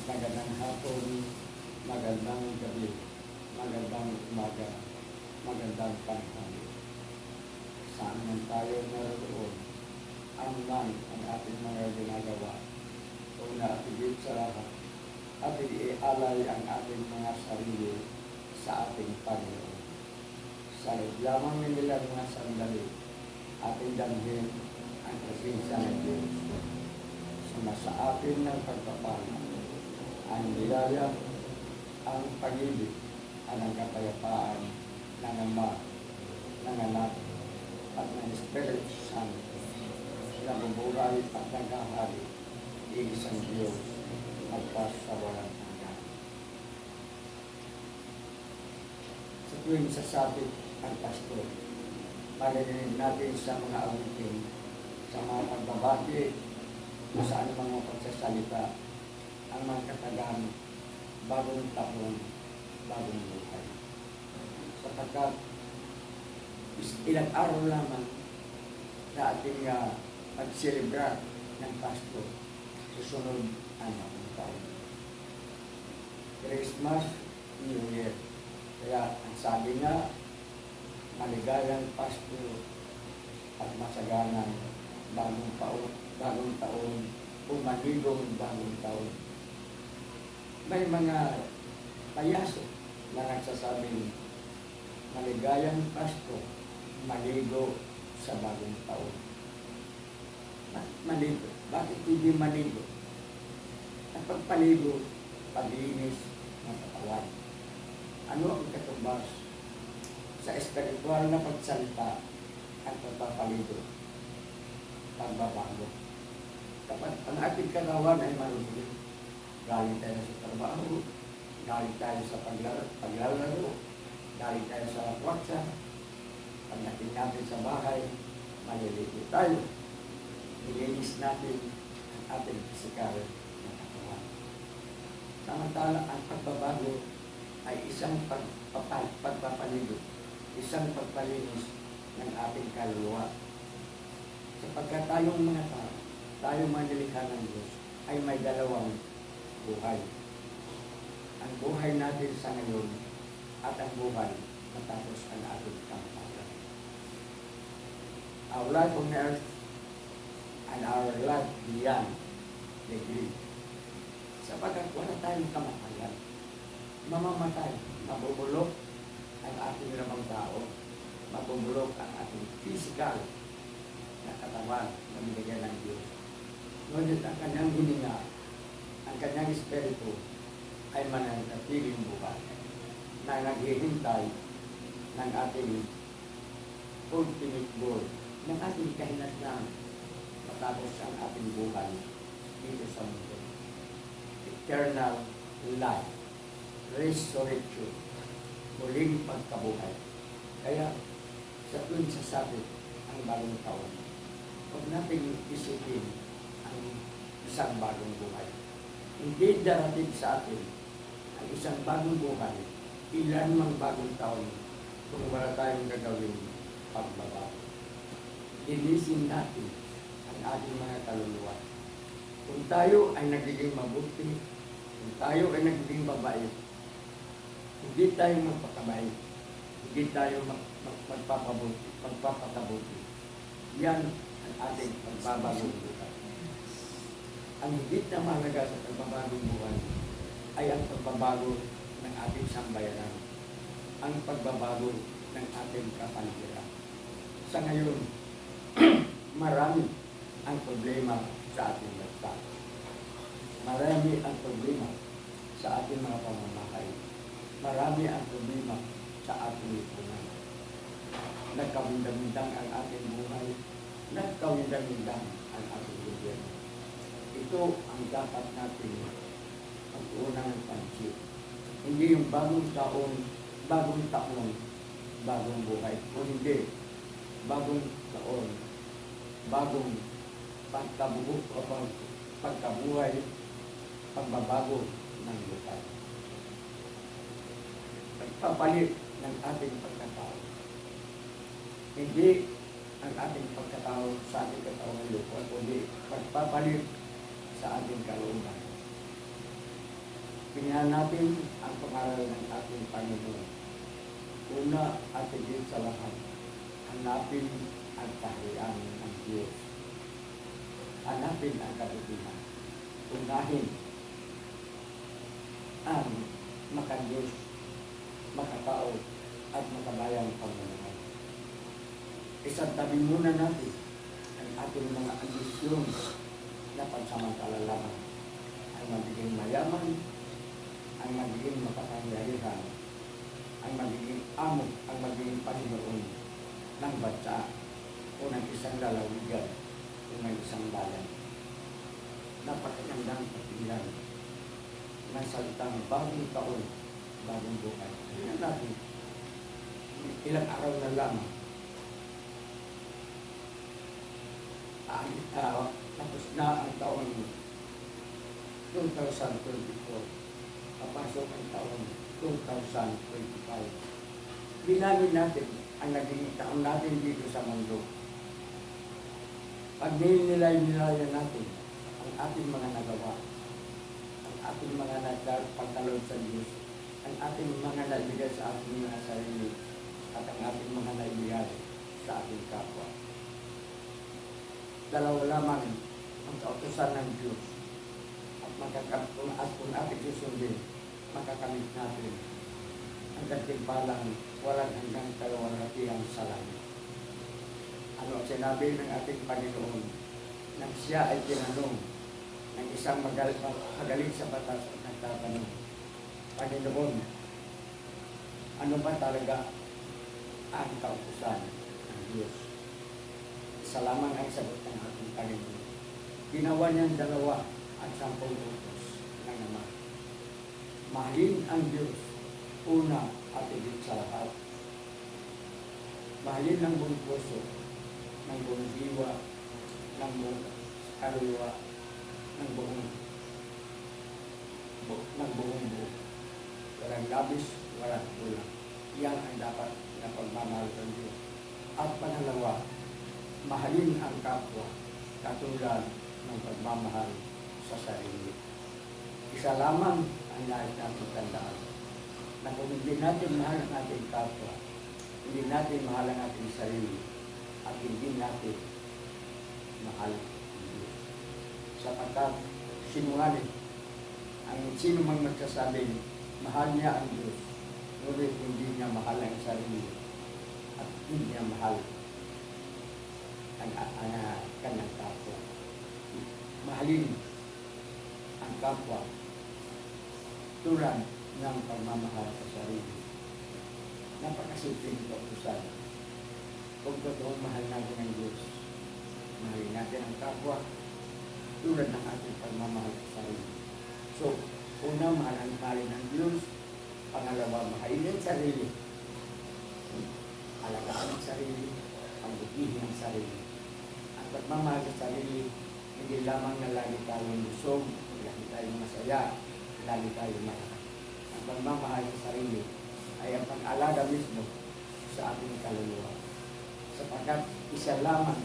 magandang hapon, magandang gabi, magandang umaga, magandang tanghali. Saan man tayo naroon, ang man ang ating mga ginagawa. Una at higit sa lahat, ating ialay ang ating mga sarili sa ating Panginoon. Sa lamang nilang mga sandali, ating damhin ang presensya ng Diyos. Sumasa atin ng pagpapala, ang nilaya, ang pag-ibig, at ang kapayapaan ng Ama, ng Anak, at ng Espiritu Santo, na bumuray at nagkahari, iisang Diyos, magpas sa walang hanggan. Sa tuwing sasabit ang pastor, marinig natin sa mga awitin, sa mga pagbabati, sa anumang mga pagsasalita, ang mga katagang bagong taon, bagong buhay. Sapagkat ilang araw lamang na ating mag-celebrar ng Pasko, susunod ang bagong taon. Christmas, New Year. Kaya ang sabi nga, maligayang Pasko at masaganang bagong taon, umanigong bagong taon. May mga payaso na nagsasabing maligayang Pasko, maligo sa bagong taon. Maligo. Bakit hindi maligo? Ang pagpaligo, paglinis ng katawan. Ano ang katumbas sa espiritual na pagsalita at pagpapaligo? Pagbabago. Kapag ang ating katawan ay marunong, galing tayo sa trabaho, galing tayo sa paglalaro, galing tayo sa kwatsa, pagdating natin sa bahay, maliligo tayo. Nilinis natin ang ating pisikal na katawan. Samantala, ang pagbabago ay isang pagpapaligo, isang pagpalinis ng ating kaluluwa. Sapagkat tayong mga tao, tayong manilikha ng Diyos, ay may dalawang buhay. Ang buhay natin sa ngayon at ang buhay matapos ang ating kamatayan. Our life on earth and our life beyond the grave. Sapagkat wala tayong kamatayan. Mamamatay, mabubulok ang ating ramang tao, mabubulok ang ating physical na katawan na binigyan ng Diyos. Ngunit ang kanyang hininga, ang kanyang espiritu ay mananatiling buhay na naghihintay ng ating ultimate goal, ng ating kahinatnan matapos ang ating buhay dito sa mundo. Eternal life, resurrection, muling pagkabuhay. Kaya sa tuwing sasabit ang bagong taon, huwag natin isipin ang isang bagong buhay. Hindi darating sa atin ang isang bagong buhay, ilan mang bagong taon kung wala tayong gagawin pagbabago. Linisin natin ang ating mga kaluluwa. Kung tayo ay nagiging mabuti, kung tayo ay nagiging mabait, hindi tayo magpakabait, hindi tayo magpapakabuti. Yan ang ating pagbabagong buhay. Ang higit na mahalaga sa pagbabagong buhay ay ang pagbabago ng ating sambayanan, ang pagbabago ng ating kapaligiran. Sa ngayon, marami ang problema sa ating bansa. Marami ang problema sa ating mga pamamahay. Marami ang problema sa ating lipunan. Nagkawindang-windang ang ating buhay. Nagkawindang-windang ang ating gobyerno. Ito ang dapat natin pag-uunang ng pansin. Hindi yung bagong taon, bagong buhay. O hindi, bagong taon, bagong pagkabuhay, pagbabago ng buhay. Pagpapalit ng ating pagkatao. Hindi ang ating pagkatao sa ating katawan lupa, kundi pagpapalit sa ating kalooban. Tingnan natin ang pangaral ng ating Panginoon. Una at higit sa lahat, hanapin ang kaharian ng Diyos. Hanapin ang kabutihan. Unahin ang makadiyos, makatao, at makabayang pamumuhay. Isantabi muna natin ang ating mga ambisyon na pansamantala lamang. Ang magiging mayaman, ang magiging makapangyarihan, ang magiging amo, ang magiging Panginoon ng bansa o ng isang lalawigan o ng isang bayan. Napakagandang kapilan ng salitang bagong taon, bagong buhay. Tingnan natin, ilang araw na lamang. Tapos na ang taon 2024. Papasok ang taon 2025. Bilangin natin ang naging taon natin dito sa mundo. Pag nilay-nilayan natin ang ating mga nagawa, ang ating mga nagpagkaloob sa Diyos, ang ating mga naibigay sa ating mga sarili, at ang ating mga naibigay sa ating kapwa. Dalawa lamang ang kautusan ng Diyos. At kung ating susundin, makakamit natin ang katimpalang walang hanggang kalawalhatian sa langit. Ano ang sinabi ng ating Panginoon nang siya ay tinanong ng isang magaling sa batas at nagtatanong, Panginoon, ano ba talaga ang kautusan ng Diyos? Isa lamang ang sagot ng ating Panginoon. Ginawa niyang 2 at 10 utos ng Ama. Mahalin ang Diyos, una at higit sa lahat. Mahalin ng buong puso, ng buong diwa, ng buong kaluluwa, ng buong buo. Walang labis, walang kulang. Yan ang dapat na pagmamahal ng Diyos. At pangalawa, mahalin ang kapwa katulad ng pagmamahal sa sarili. Isa lamang ang nais natin tandaan, na kung hindi natin mahal ang ating kapwa, hindi natin mahal ang ating sarili, at hindi natin mahal ang Diyos. Sapagkat sinungaling ang sino mang magsasabing mahal niya ang Diyos, ngunit hindi niya mahal ang sarili, at hindi niya mahal ang kanyang kapwa. Mahalin ang kapwa tulad ng pagmamahal sa sarili. Napakasimpleng kautusan. Kung totoong mahal natin ang Diyos, mahalin natin ang kapwa tulad ng ating pagmamahal sa sarili. So, una, mahalin ang Diyos. Pangalawa, mahalin ang sarili. Alagaan ang sarili, pambutihin ang sarili. Ang pagmamahal sa sarili, hindi lamang na lagi tayong busog, lagi tayong masaya, lagi tayong malakas. Ang pagmamahal sa sarili ay ang pag-alaga mismo sa ating kaluluwa. Sapagkat isa lamang